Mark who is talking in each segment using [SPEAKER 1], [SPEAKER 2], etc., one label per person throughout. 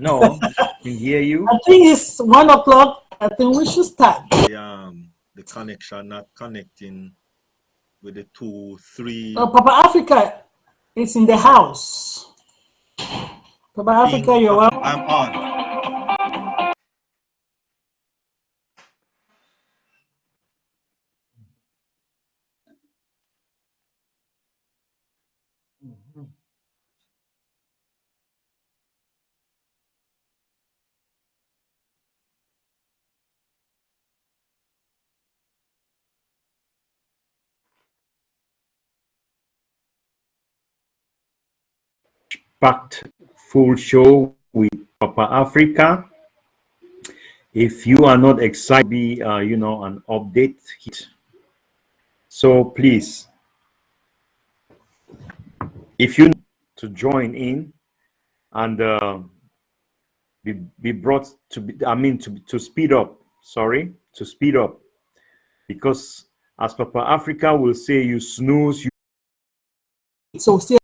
[SPEAKER 1] No, I can hear you.
[SPEAKER 2] I think it's 1 o'clock. I think we should start.
[SPEAKER 3] The connection not connecting with the 2, 3.
[SPEAKER 2] Oh, Papa Africa is in the house. Papa Africa, you're welcome.
[SPEAKER 3] I'm on.
[SPEAKER 1] Packed full show with Papa Africa. If you are not excited, be an update hit. So please, if you to join in and be brought to to speed up. Sorry, to speed up, because as Papa Africa will say, you snooze.
[SPEAKER 2] So see.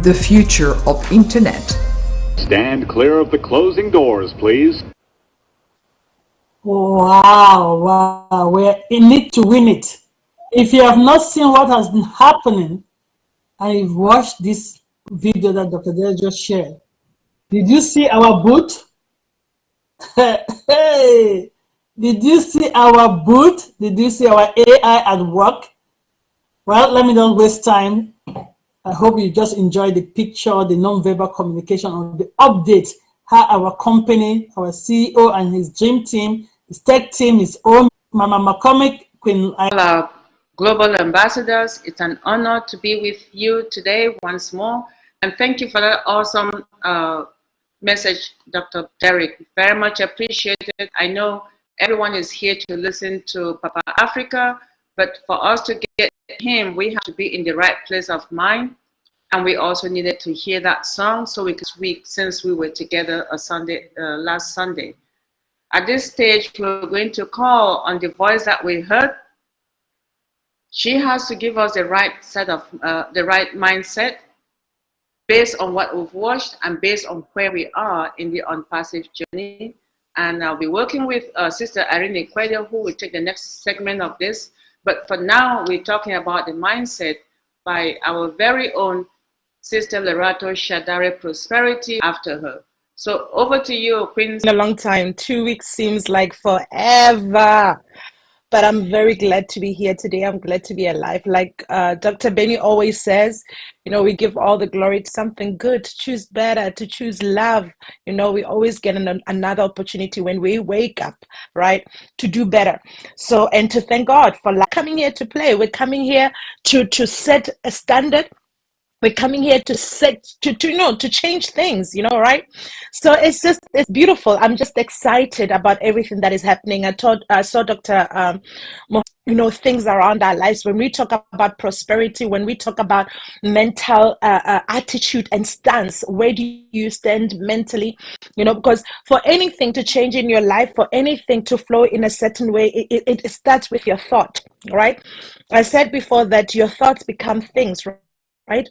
[SPEAKER 4] The future of internet.
[SPEAKER 5] Stand clear of the closing doors, please.
[SPEAKER 2] Wow, we're in it to win it. If you have not seen what has been happening, and you've watched this video that Dr. Dale just shared, did you see our booth? Hey, did you see our booth? Did you see our AI at work? Well, let me not waste time. I hope you just enjoy the picture, the non-verbal communication, on the update, how our company, our CEO and his dream team, his tech team, his own Mama McCormick, Queen.
[SPEAKER 6] Our global ambassadors, it's an honor to be with you today once more. And thank you for that awesome message, Dr. Derek. Very much appreciated. I know everyone is here to listen to Papa Africa, but for us to get him, we have to be in the right place of mind. And we also needed to hear that song so we could speak since we were together last Sunday. At this stage, we're going to call on the voice that we heard. She has to give us the right set of, the right mindset based on what we've watched and based on where we are in the unpassive journey. And I'll be working with Sister Irene Kwedio, who will take the next segment of this. But for now, we're talking about the mindset by our very own Sister Lerato Shadare Prosperity after her. So over to you, Queen.
[SPEAKER 7] A long time. 2 weeks seems like forever. but I'm very glad to be here today. I'm glad to be alive. Like Dr. Benny always says, we give all the glory to something good, to choose better, to choose love. We always get another opportunity when we wake up, right, to do better. So, and to thank God for coming here to play. We're coming here to set a standard. We're coming here to to change things, right? So it's beautiful. I'm just excited about everything that is happening. I saw Dr. Things around our lives. When we talk about prosperity, when we talk about mental attitude and stance, where do you stand mentally? Because for anything to change in your life, for anything to flow in a certain way, it starts with your thought, right? I said before that your thoughts become things, right?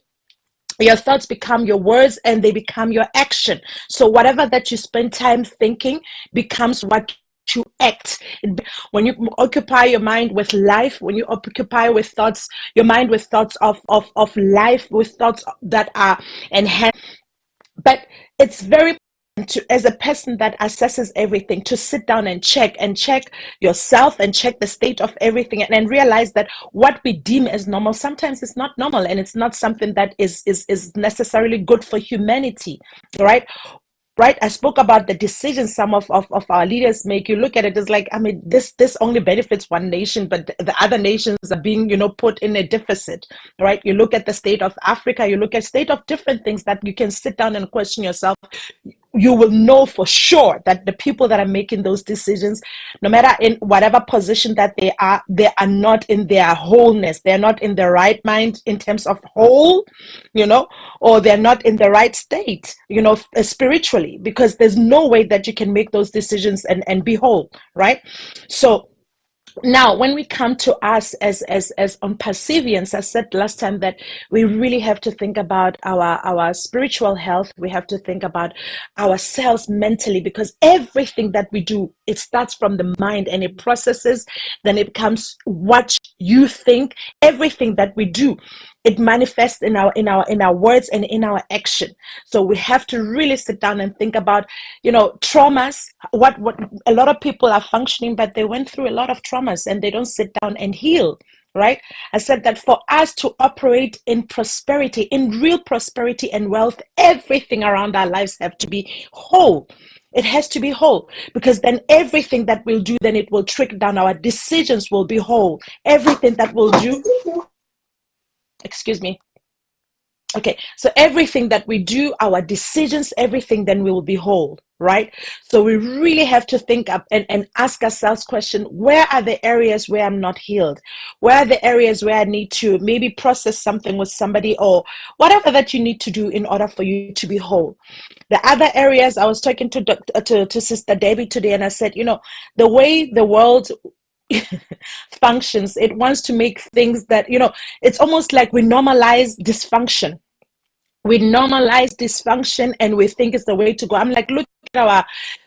[SPEAKER 7] Your thoughts become your words and they become your action. So whatever that you spend time thinking becomes what you act. When you occupy your mind with life, when you occupy with thoughts, your mind with thoughts of life, with thoughts that are enhanced. But it's very as a person that assesses everything, to sit down and check yourself and check the state of everything, and realize that what we deem as normal sometimes it's not normal, and it's not something that is necessarily good for humanity, right? I spoke about the decisions some of our leaders make. You look at it as like, this only benefits one nation, but the other nations are being, put in a deficit, right? You look at the state of Africa, you look at state of different things that you can sit down and question yourself. You will know for sure that the people that are making those decisions, no matter in whatever position that they are not in their wholeness. They're not in the right mind in terms of whole, or they're not in the right state, spiritually, because there's no way that you can make those decisions and be whole, right? So now, when we come to us as on perseverance, I said last time that we really have to think about our spiritual health. We have to think about ourselves mentally, because everything that we do, it starts from the mind and it processes, then it becomes what you think. Everything that we do, it manifests in our words and in our action. So we have to really sit down and think about, traumas. What a lot of people are functioning, but they went through a lot of traumas and they don't sit down and heal, right? I said that for us to operate in prosperity, in real prosperity and wealth, everything around our lives have to be whole. It has to be whole, because then everything that we'll do, then it will trickle down. Our decisions will be whole. Everything that we'll do, excuse me. Okay, so everything that we do, our decisions, everything, then we will be whole, right? So we really have to think up and ask ourselves question, where are the areas where I'm not healed? Where are the areas where I need to maybe process something with somebody, or whatever that you need to do in order for you to be whole? The other areas, I was talking to Sister Debbie today, and I said, the way the world functions, it wants to make things that, it's almost like we normalize dysfunction. We normalize dysfunction and we think it's the way to go. I'm like, look at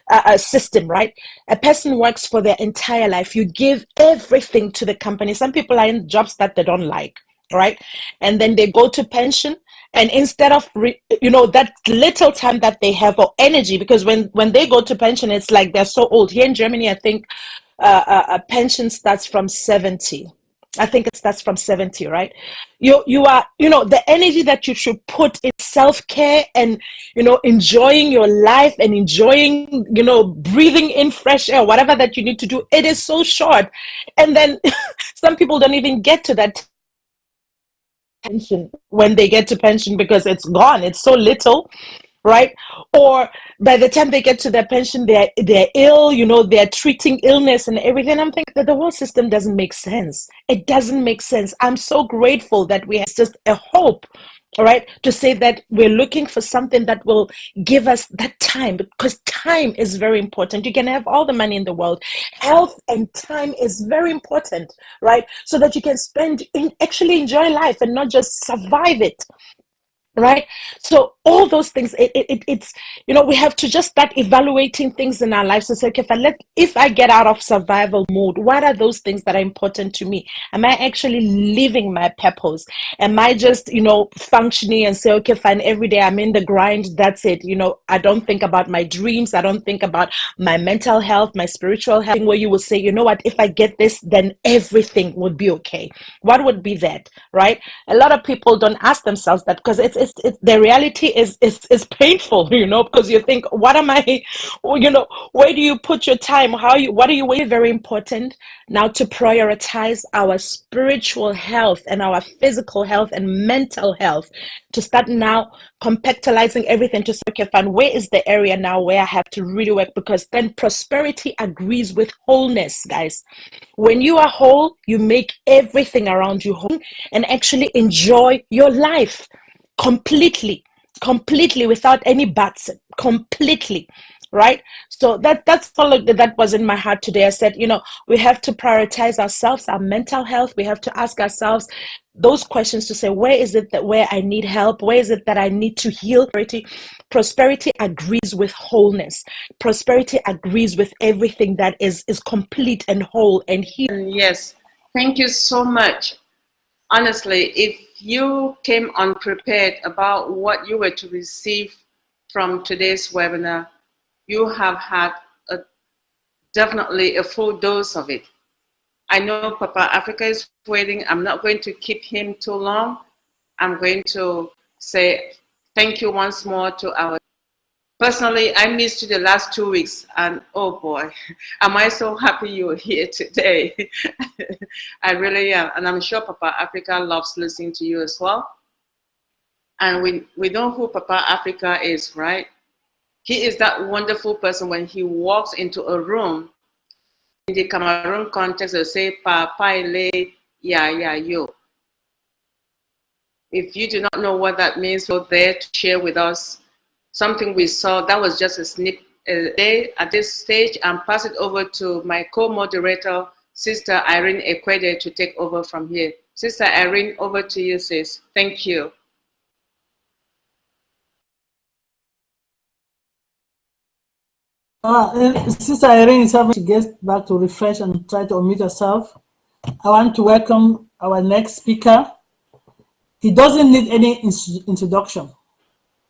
[SPEAKER 7] our system, right? A person works for their entire life. You give everything to the company. Some people are in jobs that they don't like, right? And then they go to pension, and instead of that little time that they have or energy, because when they go to pension, it's like they're so old. Here in Germany, I think a pension starts from 70. I think it starts from 70, right? You are, the energy that you should put in self-care and, enjoying your life and enjoying, breathing in fresh air, whatever that you need to do, it is so short. And then some people don't even get to that pension when they get to pension, because it's gone. It's so little, right? Or by the time they get to their pension, they're ill, they're treating illness and everything. I'm thinking that the whole system doesn't make sense. It doesn't make sense. I'm so grateful that we have just a hope, all right, to say that we're looking for something that will give us that time, because time is very important. You can have all the money in the world. Health and time is very important, right? So that you can actually enjoy life and not just survive it. right? So all those things, it's, you know, we have to just start evaluating things in our lives and say, okay, if I get out of survival mode, what are those things that are important to me? Am I actually living my purpose? Am I just, you know, functioning and say, okay, fine, every day I'm in the grind, that's it. You know, I don't think about my dreams, I don't think about my mental health, my spiritual health, where you will say, you know what, if I get this, then everything would be okay. What would be that, right? A lot of people don't ask themselves that, because it's the reality is painful, you know, because you think, what am I, you know, where do you put your time? What are you waiting? Very important now to prioritize our spiritual health and our physical health and mental health, to start now compactualizing everything to say, okay, fine, where is the area now where I have to really work? Because then prosperity agrees with wholeness, guys. When you are whole, you make everything around you whole and actually enjoy your life completely without any buts, completely, right? So that's all that was in my heart today. I said, you know, we have to prioritize ourselves, our mental health. We have to ask ourselves those questions to say, where is it that where I need help? Where is it that I need to heal? Prosperity agrees with wholeness. Prosperity agrees with everything that is complete and whole and healed.
[SPEAKER 6] Yes, thank you so much. Honestly, if you came unprepared about what you were to receive from today's webinar, you have had definitely a full dose of it. I know Papa Africa is waiting. I'm not going to keep him too long. I'm going to say thank you once more to our. Personally, I missed you the last 2 weeks, and oh boy, am I so happy you're here today. I really am, and I'm sure Papa Africa loves listening to you as well. And we know who Papa Africa is, right? He is that wonderful person. When he walks into a room, in the Cameroon context, they'll say, Papa le ya ya yo. If you do not know what that means, you're there to share with us something we saw. That was just a snip day at this stage, and pass it over to my co-moderator, Sister Irene Ekwede, to take over from here. Sister Irene, over to you, sis. Thank you.
[SPEAKER 2] Sister Irene is having to get back to refresh and try to unmute herself. I want to welcome our next speaker. He doesn't need any introduction.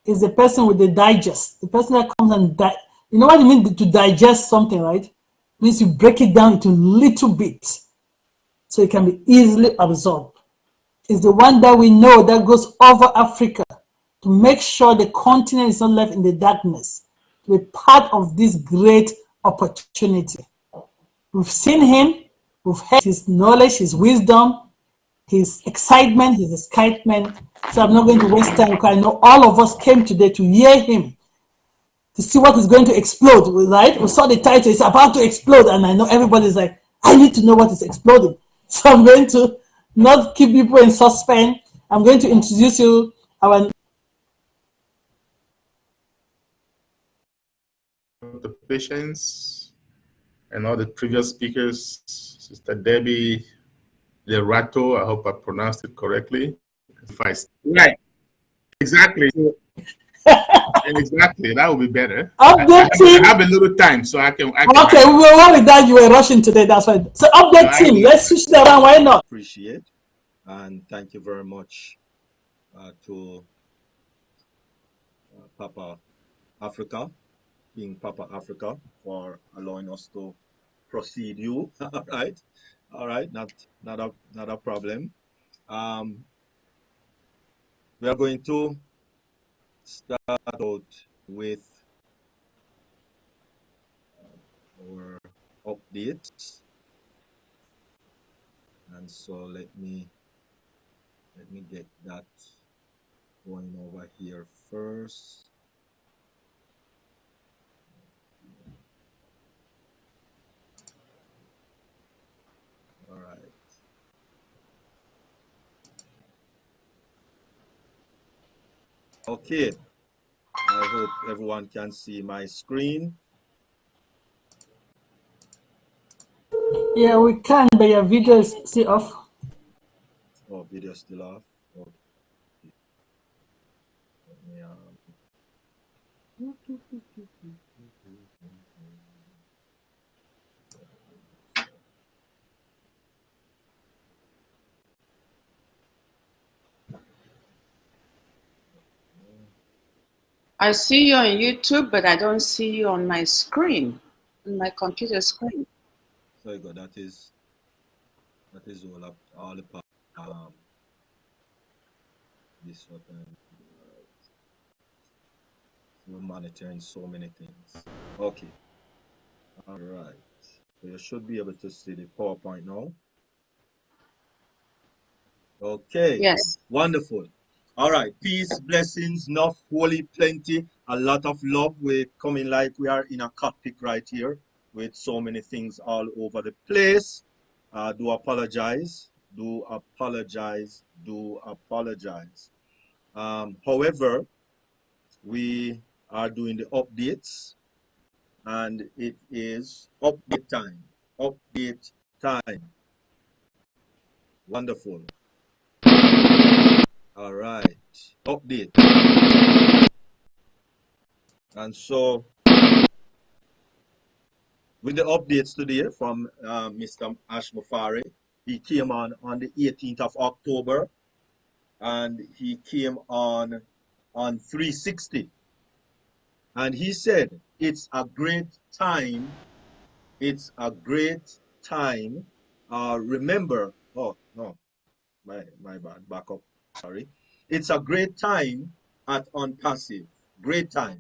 [SPEAKER 2] He's the person with the digest, the person that comes and you know what it means to digest something, right? It means you break it down into little bits so it can be easily absorbed. It's the one that we know that goes over Africa to make sure the continent is not left in the darkness, to be part of this great opportunity. We've seen him, we've heard his knowledge, his wisdom, his excitement, his excitement. So I'm not going to waste time because I know all of us came today to hear him, to see what is going to explode, right? We saw the title, it's about to explode, and I know everybody's like, I need to know what is exploding. So I'm going to not keep people in suspense. I'm going to introduce you our
[SPEAKER 8] the patience and all the previous speakers, Sister Debbie Lerato, I hope I pronounced it correctly. Right, exactly. Exactly, that would be better. I have a little time, so I can
[SPEAKER 2] okay, we were worried that you were rushing today, that's why. So update team, let's switch that around, why not?
[SPEAKER 3] Appreciate, and thank you very much to Papa Africa, King Papa Africa, for allowing us to proceed you. All right, not a problem. We are going to start out with our updates, and so let me get that going over here first. All right. Okay, I hope everyone can see my screen.
[SPEAKER 2] Yeah, we can, but your video is still off.
[SPEAKER 3] Oh, video still off. Okay.
[SPEAKER 6] I see you on YouTube, but I don't see you on my screen, on my computer screen.
[SPEAKER 3] So you go. That is all about this what we're monitoring so many things. Okay. All right. So you should be able to see the PowerPoint now. Okay.
[SPEAKER 6] Yes.
[SPEAKER 3] Wonderful. All right. Peace, blessings, enough, holy, plenty, a lot of love. We're coming like we are in a cockpit right here with so many things all over the place. Do apologize. Do apologize. Do apologize. However, we are doing the updates, and it is update time. Update time. Wonderful. All right. Update. And so, with the updates today from Mr. Ash Mufari, he came on the 18th of October, and he came on 360. And he said, it's a great time. It's a great time. Remember, oh, no, my bad, back up, sorry. It's a great time at OnPassive. Great time.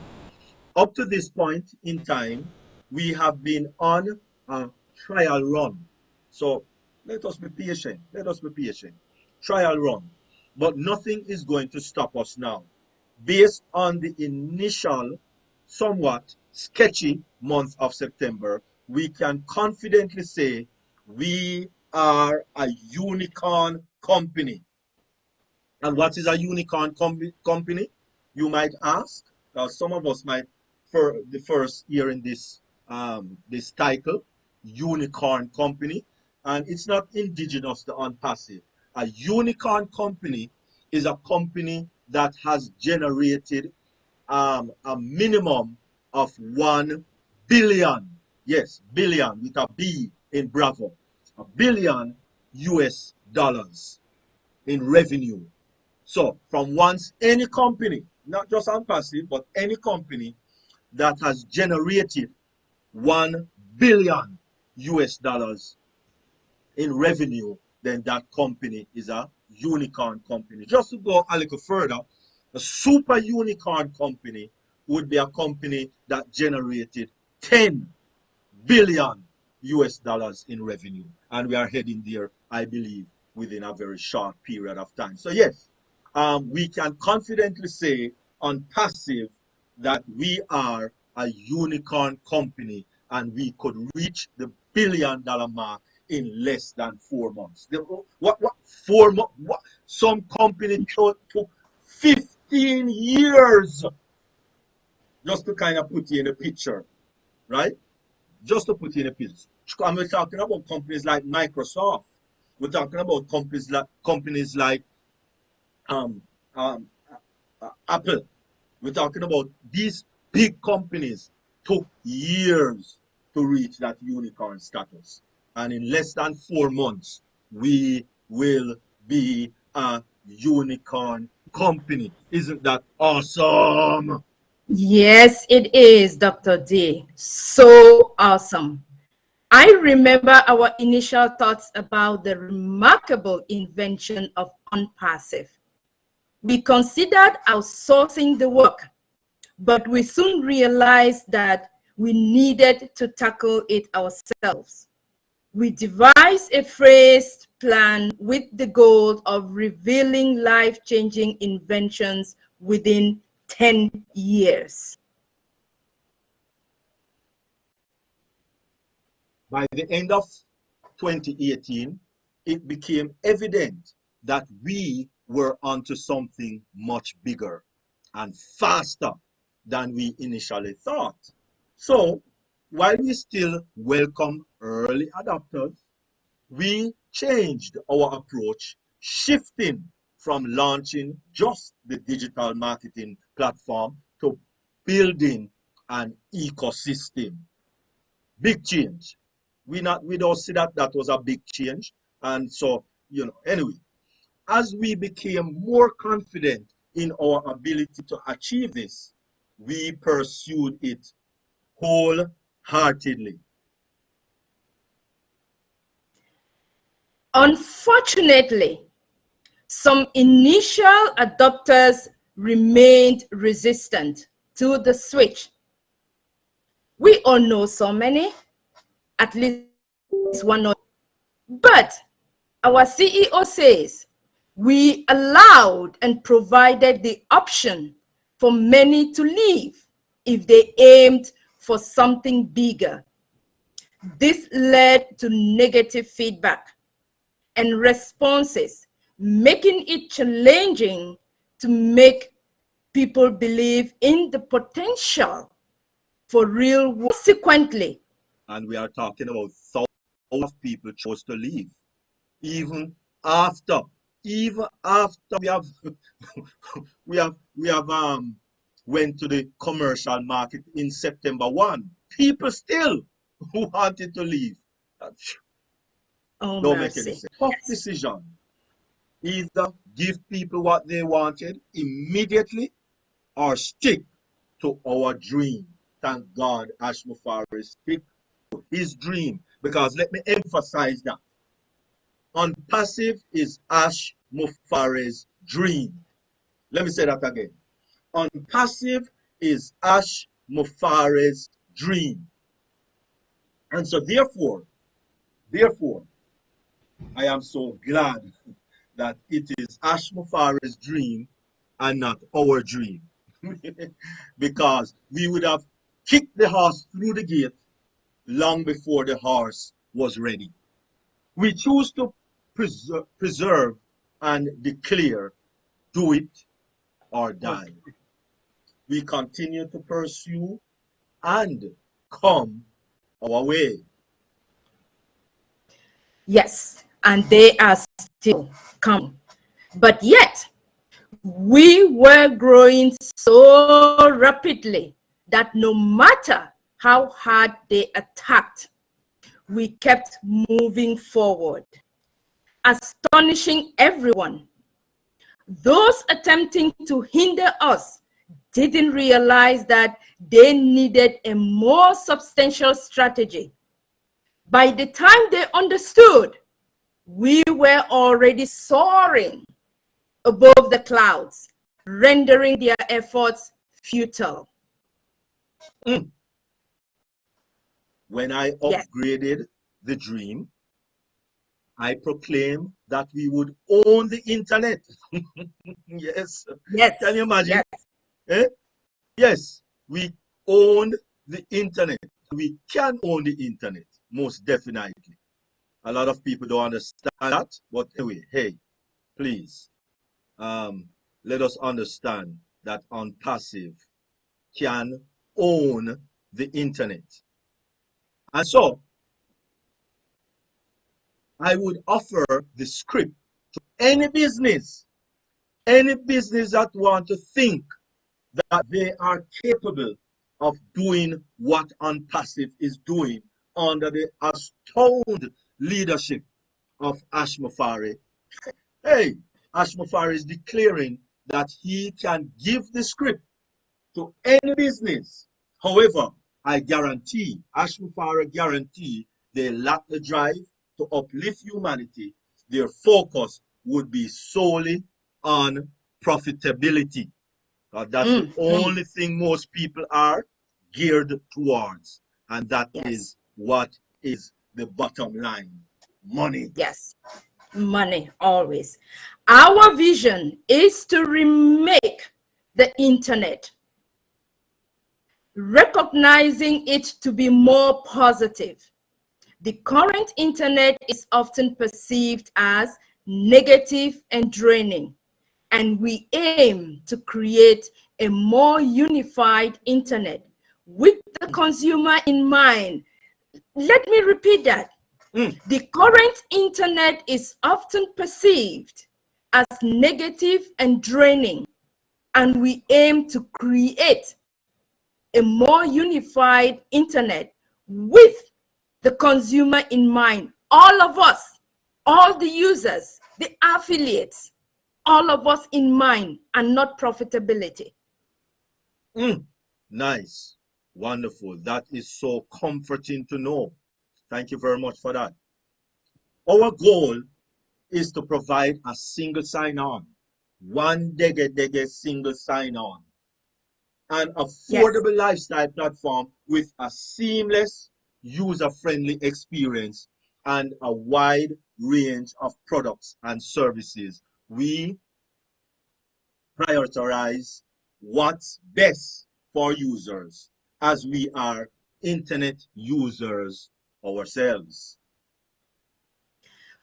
[SPEAKER 3] Up to this point in time, we have been on a trial run. So let us be patient. Let us be patient. Trial run. But nothing is going to stop us now. Based on the initial, somewhat sketchy month of September, we can confidently say we are a unicorn company. And what is a unicorn company? You might ask. Some of us might, for the first year in this this title, unicorn company, and it's not indigenous to OnPassive. A unicorn company is a company that has generated a minimum of 1 billion, yes, billion with a B in Bravo, $1 billion US in revenue. So from once any company, not just OnPassive, but any company that has generated 1 billion US dollars in revenue, then that company is a unicorn company. Just to go a little further, a super unicorn company would be a company that generated 10 billion US dollars in revenue. And we are heading there, I believe, within a very short period of time. So yes, we can confidently say OnPassive that we are a unicorn company, and we could reach the $1 billion mark in less than 4 months. What 4 months? What? Some company took 15 years just to kind of put you in a picture, right? Just to put you in a picture. And we're talking about companies like Microsoft. We're talking about companies like Apple. We're talking about these big companies took years to reach that unicorn status. And in less than 4 months, we will be a unicorn company. Isn't that awesome?
[SPEAKER 9] Yes, it is, Dr. D. So awesome. I remember our initial thoughts about the remarkable invention of OnPassive. We considered outsourcing the work, but we soon realized that we needed to tackle it ourselves. We devised a phased plan with the goal of revealing life-changing inventions within 10 years.
[SPEAKER 3] By the end of 2018, it became evident that we were onto something much bigger and faster than we initially thought. So, while we still welcome early adopters, we changed our approach, shifting from launching just the digital marketing platform to building an ecosystem. Big change. We don't see that was a big change. And so, anyway, as we became more confident in our ability to achieve this, we pursued it wholeheartedly.
[SPEAKER 9] Unfortunately, some initial adopters remained resistant to the switch. We all know so many, at least one or. But our CEO says we allowed and provided the option for many to leave if they aimed for something bigger. This led to negative feedback and responses, making it challenging to make people believe in the potential for real. Consequently,
[SPEAKER 3] and we are talking about thousands of people chose to leave, even after we have went to the commercial market in September 1. People still wanted to leave.
[SPEAKER 9] oh,
[SPEAKER 3] Don't
[SPEAKER 9] mercy.
[SPEAKER 3] make any sense. Tough decision. Either give people what they wanted immediately or stick to our dream. Thank God Ash Mufari stick to his dream, because let me emphasize that. Unpassive is Ash Mufari's dream. Let me say that again. Unpassive is Ash Mufari's dream. And so therefore, I am so glad that it is Ash Mufari's dream and not our dream. Because we would have kicked the horse through the gate long before the horse was ready. We choose to preserve and declare, do it or die. We continue to pursue and come our way.
[SPEAKER 9] Yes, and they are still coming. But yet, we were growing so rapidly that no matter how hard they attacked, we kept moving forward, astonishing everyone. Those attempting to hinder us didn't realize that they needed a more substantial strategy. By the time they understood, we were already soaring above the clouds, rendering their efforts futile.
[SPEAKER 3] When I upgraded the dream, I proclaimed that we would own the internet. Yes. Can you imagine?
[SPEAKER 9] Yes.
[SPEAKER 3] Yes, we owned the internet. We can own the internet, most definitely. A lot of people don't understand that, but anyway, hey, please, let us understand that Unpassive can own the internet. And so, I would offer the script to any business that want to think that they are capable of doing what Unpassive is doing under the astounding leadership of Ash Mufari. Hey, Ash Mufari is declaring that he can give the script to any business. However, I guarantee, Ash Mufari guarantee, they lack the drive to uplift humanity. Their focus would be solely on profitability. That's the only thing most people are geared towards. And that is what is the bottom line. Money.
[SPEAKER 9] Yes, money, always. Our vision is to remake the internet, recognizing it to be more positive. The current internet is often perceived as negative and draining, and we aim to create a more unified internet with the consumer in mind. Let me repeat that. The current internet is often perceived as negative and draining, and we aim to create a more unified internet with the consumer in mind. All of us, all the users, the affiliates, all of us in mind, and not profitability.
[SPEAKER 3] Nice. Wonderful. That is so comforting to know. Thank you very much for that. Our goal is to provide a single sign-on, one dege single sign-on, an affordable lifestyle platform with a seamless, user-friendly experience and a wide range of products and services. We prioritize what's best for users as we are internet users ourselves.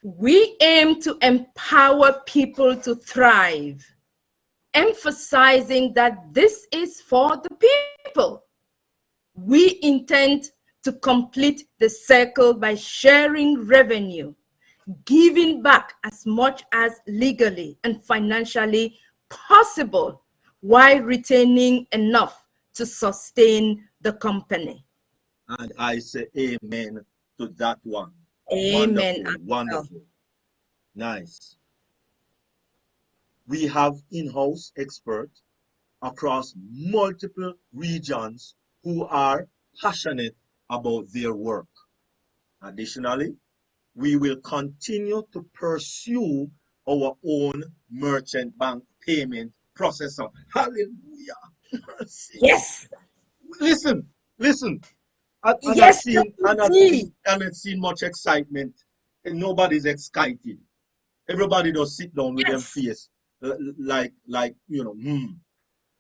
[SPEAKER 9] We aim to empower people to thrive, emphasizing that this is for the people. We intend to complete the circle by sharing revenue, giving back as much as legally and financially possible while retaining enough to sustain the company.
[SPEAKER 3] And I say amen to that one.
[SPEAKER 9] Amen.
[SPEAKER 3] Wonderful, wonderful. Nice. We have in-house experts across multiple regions who are passionate about their work. Additionally, we will continue to pursue our own merchant bank payment processor. Hallelujah.
[SPEAKER 9] Yes.
[SPEAKER 3] Listen.
[SPEAKER 9] Yes,
[SPEAKER 3] I've seen much excitement, and nobody's excited. Everybody does sit down with them face like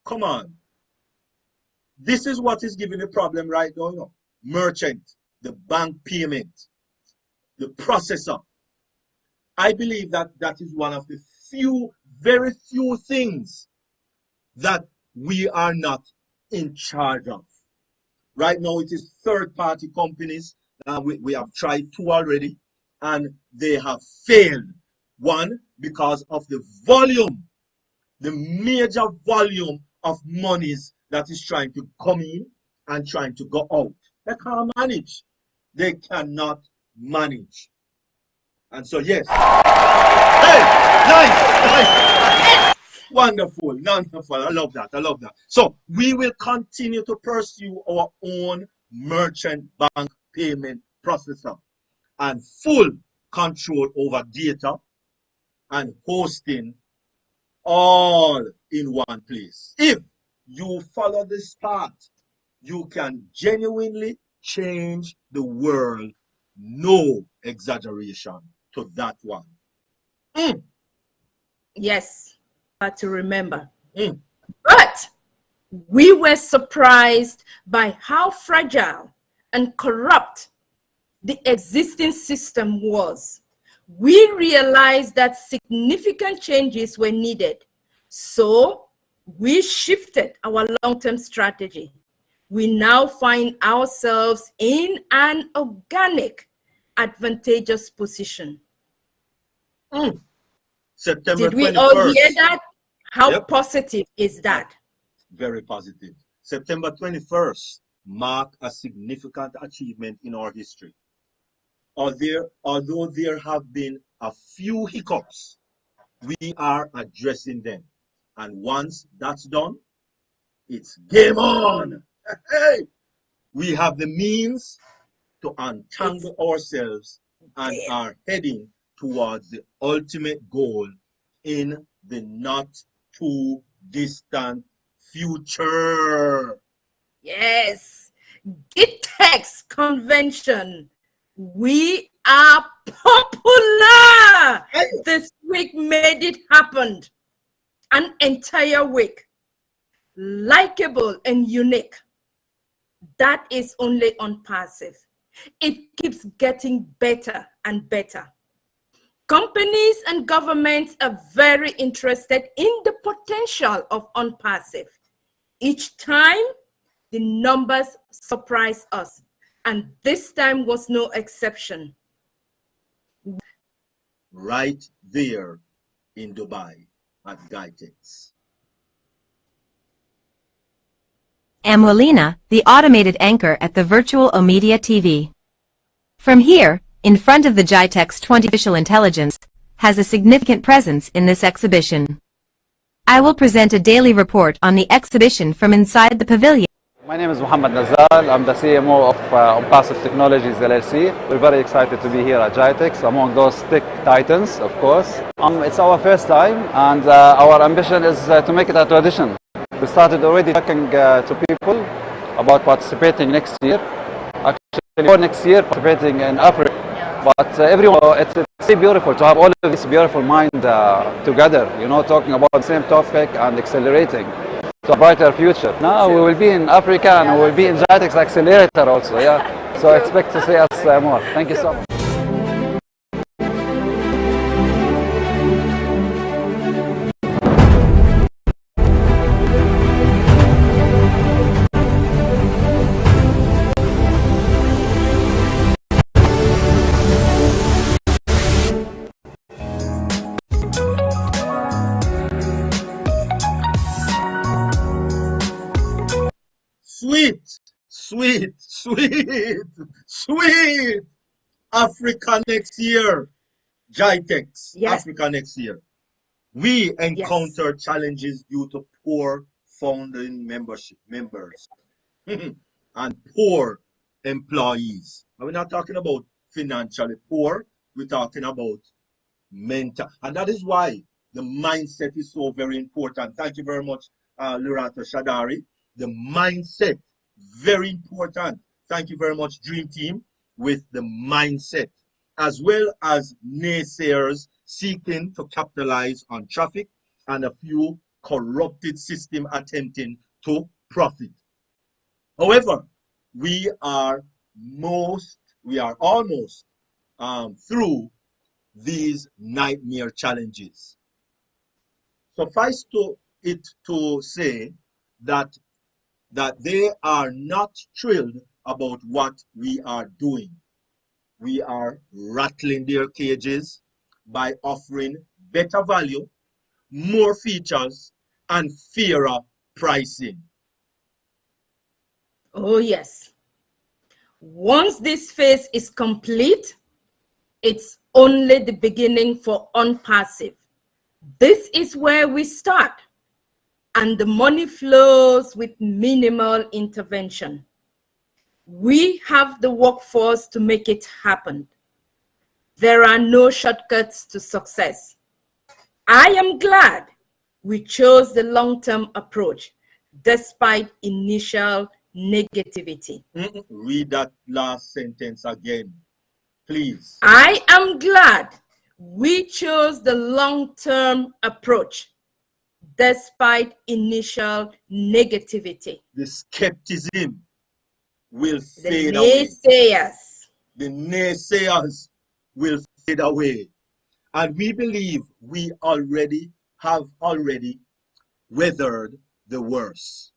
[SPEAKER 3] come on. This is what is giving the problem right now. Merchant, the bank payment, the processor. I believe that is one of the very few things that we are not in charge of. Right now, it is third-party companies. We have tried 2 already, and they have failed. One, because of the volume, the major volume of monies that is trying to come in and trying to go out. They can't manage. They cannot manage. And so, yes. Hey, nice. Wonderful. I love that. So we will continue to pursue our own merchant bank payment processor and full control over data and hosting all in one place. If you follow this path, you can genuinely change the world. No exaggeration to that one.
[SPEAKER 9] Yes, but to remember. But we were surprised by how fragile and corrupt the existing system was. We realized that significant changes were needed. So we shifted our long-term strategy. We now find ourselves in an organic, advantageous position.
[SPEAKER 3] September 21st.
[SPEAKER 9] Did we all hear that? How positive is that?
[SPEAKER 3] Very positive. September 21st marked a significant achievement in our history. Although there have been a few hiccups, we are addressing them. And once that's done, it's game on. Hey! We have the means to untangle ourselves and are heading towards the ultimate goal in the not too distant future.
[SPEAKER 9] Yes, GitTex convention. We are popular. This week made it happen. An entire week. Likeable and unique. That is only on passive. It keeps getting better and better. Companies and governments are very interested in the potential of on-passive. Each time, the numbers surprise us, and this time was no exception.
[SPEAKER 3] Right there in Dubai at GitTex.
[SPEAKER 10] am Molina, the automated anchor at the virtual Omedia TV. From here, in front of the GITEX 20 artificial intelligence, has a significant presence in this exhibition. I will present a daily report on the exhibition from inside the pavilion.
[SPEAKER 11] My name is Mohammed Nazal. I'm the CMO of Passive Technologies LLC. We're very excited to be here at GITEX, among those tech titans, of course. It's our first time, and our ambition is to make it a tradition. We started already talking to people about participating next year. Actually, for next year, participating in Africa. But everyone, it's really beautiful to have all of this beautiful mind together, you know, talking about the same topic and accelerating to a brighter future. Now we will be in Africa and we will be in GITEX Accelerator also, yeah. So expect to see us more. Thank you so much.
[SPEAKER 3] Sweet Africa next year. GITEX,
[SPEAKER 9] Yes.
[SPEAKER 3] Africa next year. We encounter challenges due to poor founding members and poor employees. And we're not talking about financially poor, we're talking about mental. And that is why the mindset is so very important. Thank you very much, Lerato Shadare. The mindset, very important. Thank you very much, Dream Team, with the mindset, as well as naysayers seeking to capitalize on traffic and a few corrupted system attempting to profit. However, we are almost through these nightmare challenges. Suffice it to say that they are not thrilled about what we are doing. We are rattling their cages by offering better value, more features, and fairer pricing.
[SPEAKER 9] Oh, yes. Once this phase is complete, it's only the beginning for OnPassive. This is where we start, and the money flows with minimal intervention. We have the workforce to make it happen. There are no shortcuts to success. I am glad we chose the long-term approach despite initial negativity.
[SPEAKER 3] Read that last sentence again, please.
[SPEAKER 9] I am glad we chose the long-term approach despite initial negativity.
[SPEAKER 3] The skepticism will fade
[SPEAKER 9] away. The
[SPEAKER 3] naysayers will fade away. And we believe we have already weathered the worst.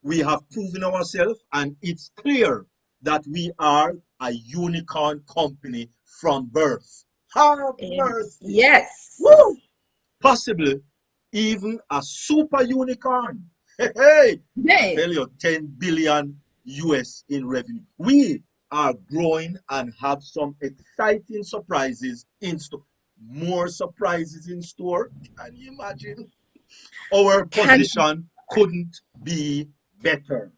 [SPEAKER 3] We have proven ourselves, and it's clear that we are a unicorn company from birth. Birth.
[SPEAKER 9] Yes.
[SPEAKER 3] Woo! Possibly even a super unicorn. Hey. Tell you 10 billion US in revenue. We are growing and have some exciting surprises in store. More surprises in store. Can you imagine? Our position couldn't be better.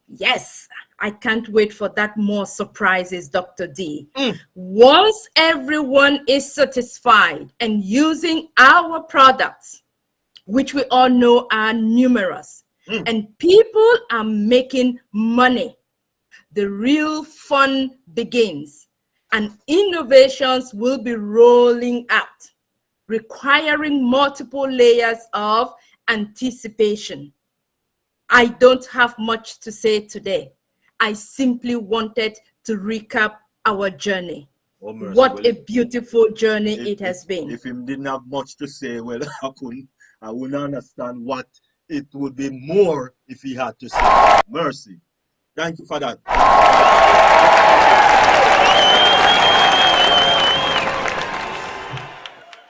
[SPEAKER 9] Yes, I can't wait for that more surprises, Dr. D. Once everyone is satisfied and using our products, which we all know are numerous, and people are making money, the real fun begins, and innovations will be rolling out, requiring multiple layers of anticipation. I don't have much to say today. I simply wanted to recap our journey. What a beautiful journey it has been.
[SPEAKER 3] If he didn't have much to say, well, I wouldn't understand what it would be more if he had to say. Mercy. Thank you for that.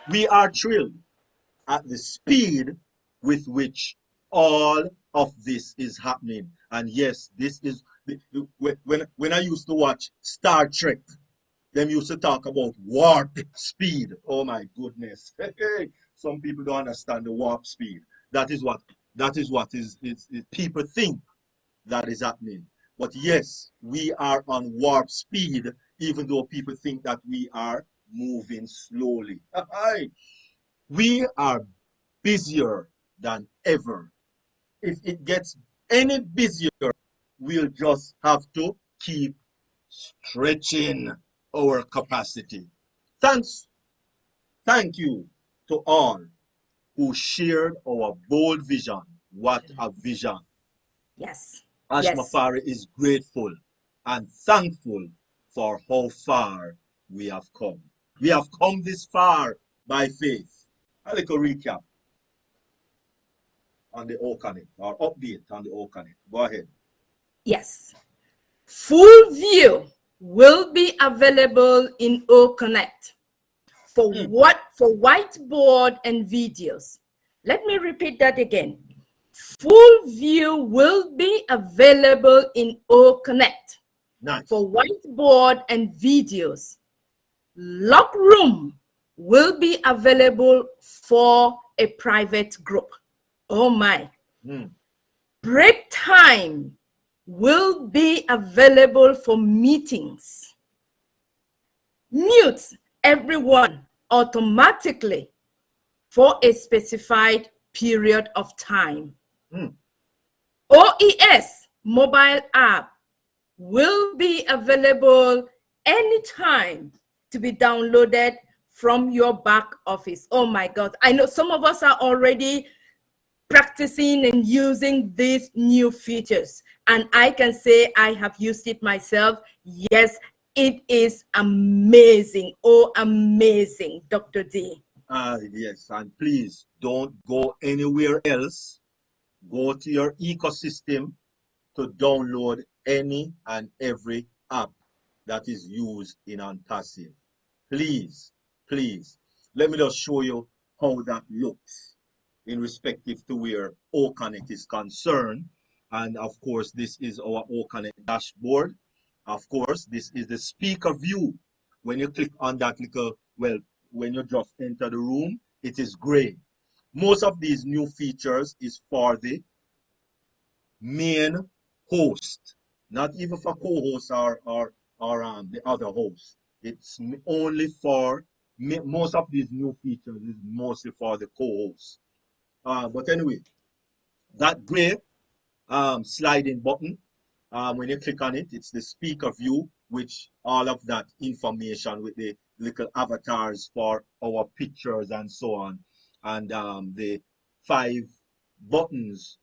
[SPEAKER 3] We are thrilled at the speed with which all of this is happening. And yes, this is when I used to watch Star Trek, them used to talk about warp speed. Oh my goodness. Some people don't understand the warp speed. That is what is people think that is happening. But yes, we are on warp speed, even though people think that we are moving slowly. We are busier than ever. If it gets any busier, we'll just have to keep stretching our capacity. Thank you to all who shared our bold vision. What a vision.
[SPEAKER 9] Yes.
[SPEAKER 3] Ash
[SPEAKER 9] Yes.
[SPEAKER 3] Mafari is grateful and thankful for how far we have come. We have come this far by faith. A little recap on the Okanet, or update on the Okanet. Go ahead.
[SPEAKER 9] Yes. Full view will be available in OConnect for whiteboard and videos. Let me repeat that again. Full view will be available in OConnect for whiteboard and videos. Lock room will be available for a private group. Oh my. Break time will be available for meetings. Mute everyone automatically for a specified period of time. OES mobile app will be available anytime to be downloaded from your back office. Oh my God. I know some of us are already practicing and using these new features, and I can say I have used it myself. Yes, it is amazing. Oh, amazing, Dr. D.
[SPEAKER 3] Yes, and please don't go anywhere else. Go to your ecosystem to download any and every app that is used in OnPassive. Please, please, let me just show you how that looks in respective to where OConnect is concerned. And of course, this is our OConnect dashboard. Of course, this is the speaker view. When you click on that little, well, when you just enter the room, it is gray. Most of these new features is for the main host, not even for co-hosts or the other hosts. It's only for most of these new features is mostly for the co-hosts. But anyway, that gray sliding button, when you click on it, it's the speaker view, which all of that information with the little avatars for our pictures and so on, and the 5 buttons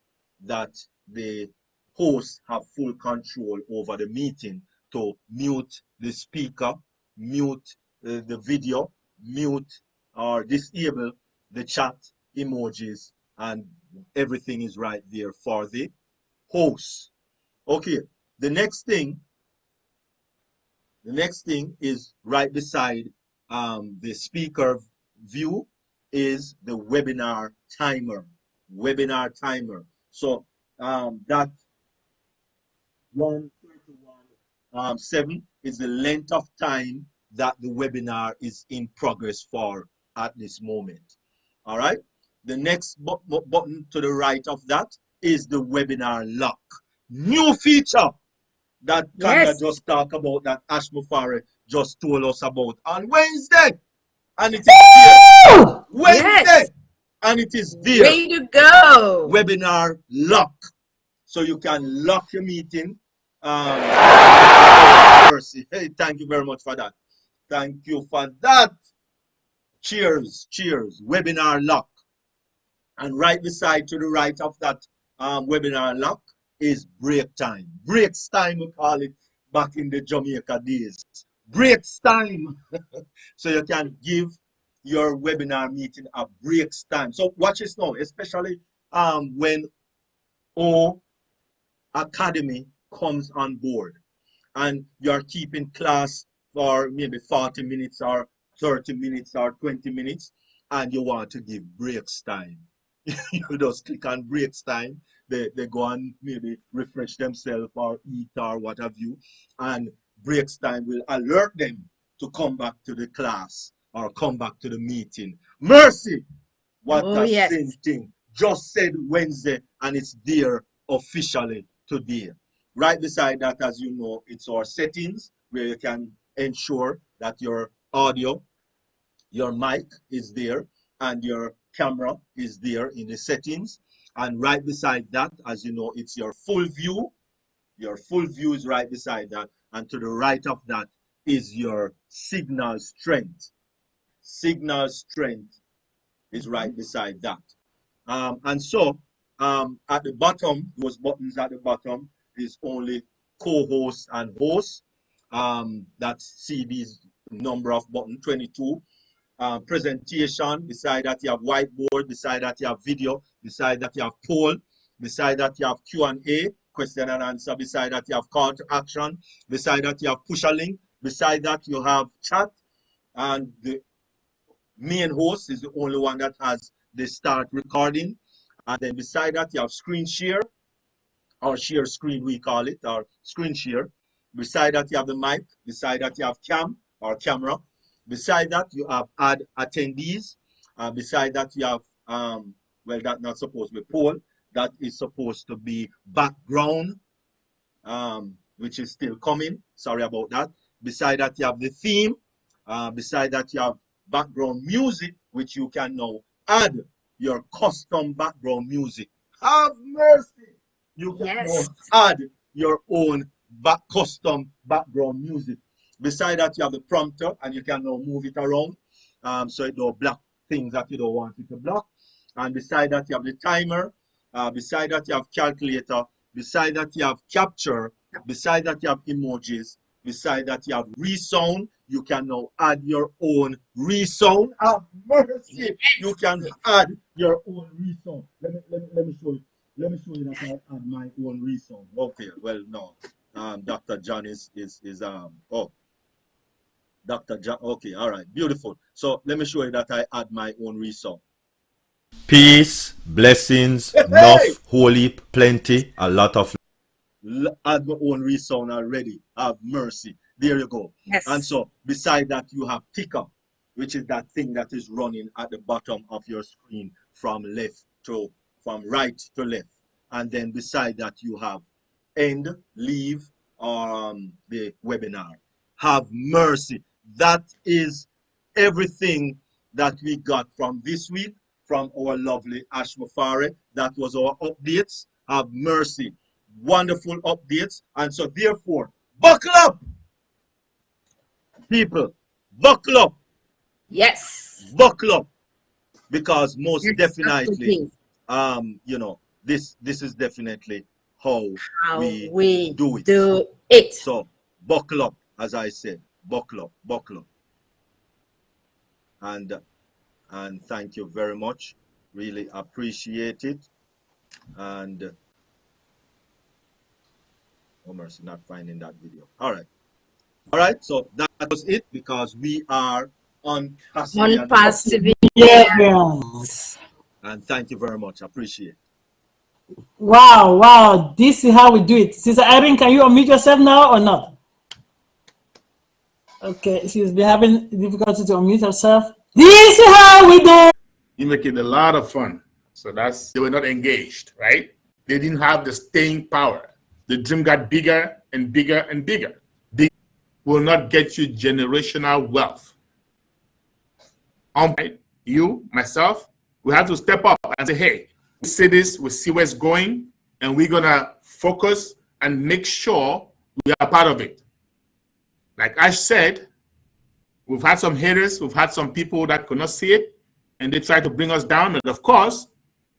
[SPEAKER 3] that the hosts have full control over the meeting to mute the speaker, mute the video, mute or disable the chat emojis, and everything is right there for the host. Okay, the next thing is right beside the speaker view is the webinar timer. So that 1:31:7 is the length of time that the webinar is in progress for at this moment. All right. The next button to the right of that is the webinar lock. New feature that Kanda just talked about, that Ash Mufari just told us about on Wednesday. And it is there. Wednesday. And it is there.
[SPEAKER 9] Way to go.
[SPEAKER 3] Webinar lock. So you can lock your meeting. Mercy. Hey, thank you very much for that. Thank you for that. Cheers. Cheers. Webinar lock. And right beside to the right of that webinar lock is break time. Breaks time, we call it back in the Jamaica days. Breaks time. So you can give your webinar meeting a breaks time. So watch this now, especially when O Academy comes on board and you're keeping class for maybe 40 minutes or 30 minutes or 20 minutes and you want to give breaks time. you just click on breaks time. They go and maybe refresh themselves or eat or what have you. And breaks time will alert them to come back to the class or come back to the meeting. Mercy! What a same thing. Just said Wednesday and it's there officially today. Right beside that, as you know, it's our settings where you can ensure that your audio, your mic is there and your camera is there in the settings. And right beside that, as you know, it's your full view. Your full view is right beside that. And to the right of that is your signal strength. Signal strength is right beside that. And so at the bottom, those buttons at the bottom is only co-host and host. That see these number of buttons, 22. Presentation, beside that you have whiteboard, beside that you have video, beside that you have poll, beside that you have Q&A, question and answer, beside that you have call to action, beside that you have push a link, beside that you have chat, and the main host is the only one that has the start recording, and then beside that you have screen share, or share screen we call it, or screen share. Beside that you have the mic, beside that you have cam or camera. Beside that, you have add attendees. Beside that, you have, well, that's not supposed to be poll. That is supposed to be background, which is still coming. Sorry about that. Beside that, you have the theme. Beside that, you have background music, which you can now add your custom background music. Have mercy! You can now add your own custom background music. Beside that, you have the prompter, and you can now move it around, so it don't block things that you don't want it to block. And beside that, you have the timer. Beside that, you have calculator. Beside that, you have capture. Beside that, you have emojis. Beside that, you have resound. You can now add your own resound. Have mercy! You can add your own resound. Let me show you. Let me show you that I add my own resound. Okay, well, no. Dr. John is Dr. John, okay, all right, beautiful. So let me show you that I add my own resound.
[SPEAKER 1] Peace, blessings, enough, holy, plenty, a lot of.
[SPEAKER 3] Add my own resound already. Have mercy. There you go.
[SPEAKER 9] Yes.
[SPEAKER 3] And so beside that, you have ticker, which is that thing that is running at the bottom of your screen from right to left. And then beside that, you have end, leave, the webinar. Have mercy. That is everything that we got from this week from our lovely Ash Mufare. That was our updates. Have mercy. Wonderful updates. And so therefore, buckle up, people. Buckle up.
[SPEAKER 9] Yes.
[SPEAKER 3] Buckle up. Because most definitely, you know, this is definitely how we do it. So buckle up, as I said. Buckle up, buckle up. And thank you very much. Really appreciate it. And oh mercy, not finding that video. All right, so that was it, because we are on
[SPEAKER 2] perseverance.
[SPEAKER 3] And thank you very much. Appreciate it.
[SPEAKER 2] Wow, this is how we do it. Sister Irene, can you unmute yourself now or not? Okay, she's been having difficulty to unmute herself. This is how we do it.
[SPEAKER 8] You make it a lot of fun. So they were not engaged, right? They didn't have the staying power. The dream got bigger and bigger and bigger. Big will not get you generational wealth. You, myself, we have to step up and say, hey, we see this, we see where it's going, and we're going to focus and make sure we are part of it. Like Ash said, we've had some haters, we've had some people that could not see it, and they try to bring us down. And of course,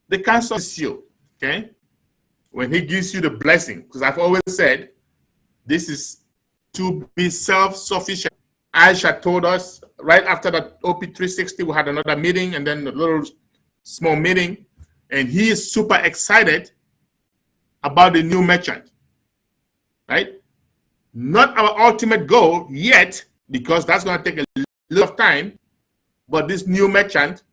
[SPEAKER 8] they can't stop you, okay? When he gives you the blessing, because I've always said, this is to be self-sufficient. Ash had told us right after that OP360, we had another meeting and then a little small meeting, and he is super excited about the new merchant, right? Not our ultimate goal yet, because that's going to take a lot of time, but this new merchant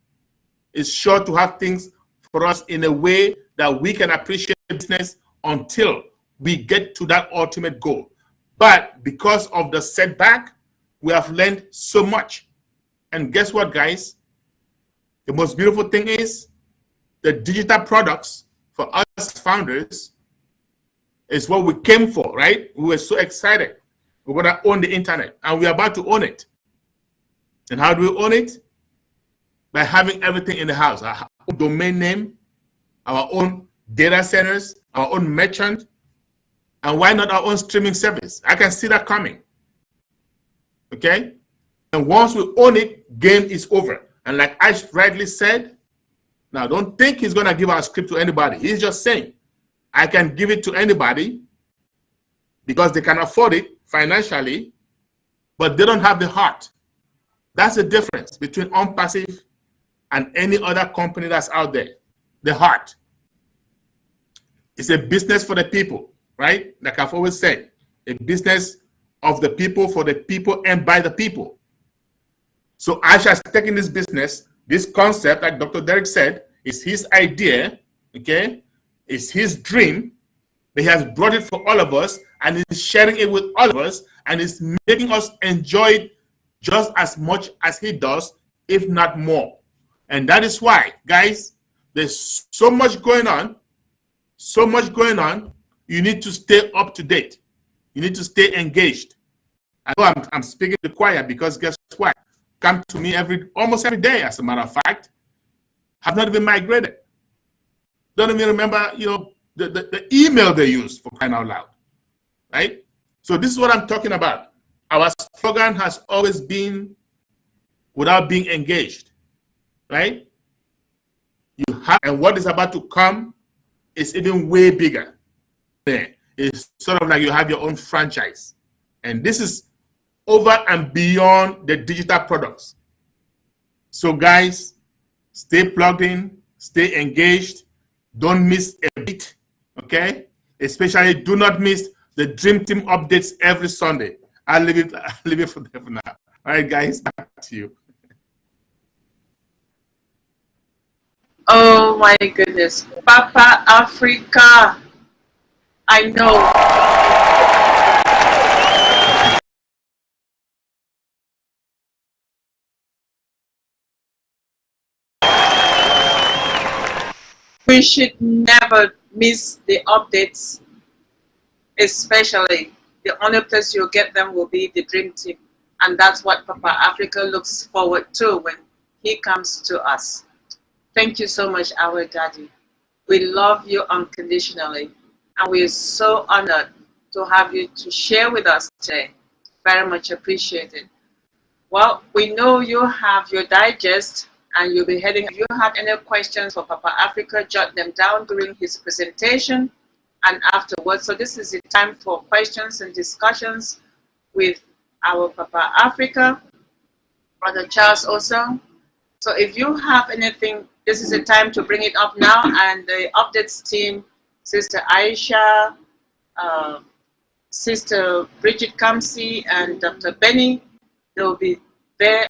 [SPEAKER 8] is sure to have things for us in a way that we can appreciate business until we get to that ultimate goal. But because of the setback, we have learned so much. And guess what, guys? The most beautiful thing is the digital products for us founders is what we came for, right? We were so excited. We're going to own the internet, and we're about to own it. And how do we own it? By having everything in the house, our own domain name, our own data centers, our own merchant, and why not our own streaming service? I can see that coming. Okay? And once we own it, game is over. And like Ash rightly said, now don't think he's going to give our script to anybody. He's just saying, I can give it to anybody because they can afford it financially, but they don't have the heart. That's the difference between OnPassive and any other company that's out there. The heart. It's a business for the people, right? Like I've always said, a business of the people, for the people, and by the people. So Ash has taken this business, this concept, like Dr. Derek said, is his idea, okay? It's his dream. He has brought it for all of us, and he's sharing it with all of us, and it's making us enjoy it just as much as he does, if not more. And that is why, guys, there's so much going on, you need to stay up to date. You need to stay engaged. I know I'm speaking to the choir because guess what? Come to me almost every day, as a matter of fact. Have not even migrated. Don't even remember, the email they use, for crying out loud, right? So this is what I'm talking about. Our slogan has always been without being engaged, right? You have, and what is about to come is even way bigger. It's sort of like you have your own franchise. And this is over and beyond the digital products. So guys, stay plugged in, stay engaged, don't miss a beat, okay? Especially do not miss the Dream Team updates every Sunday. I'll leave it for them for now. All right, guys, back to you.
[SPEAKER 6] Oh my goodness. Papa Africa. I know. We should never miss the updates, especially the only place you'll get them will be the Dream Team. And that's what Papa Africa looks forward to when he comes to us. Thank you so much, our daddy. We love you unconditionally. And we're so honored to have you to share with us today. Very much appreciated. Well, we know you have your digest and you'll be heading. If you have any questions for Papa Africa, jot them down during his presentation and afterwards. So this is the time for questions and discussions with our Papa Africa, Brother Charles Osong. So if you have anything, this is the time to bring it up now, and the updates team, Sister Aisha, Sister Bridget Kamsi, and Dr. Benny, they'll be there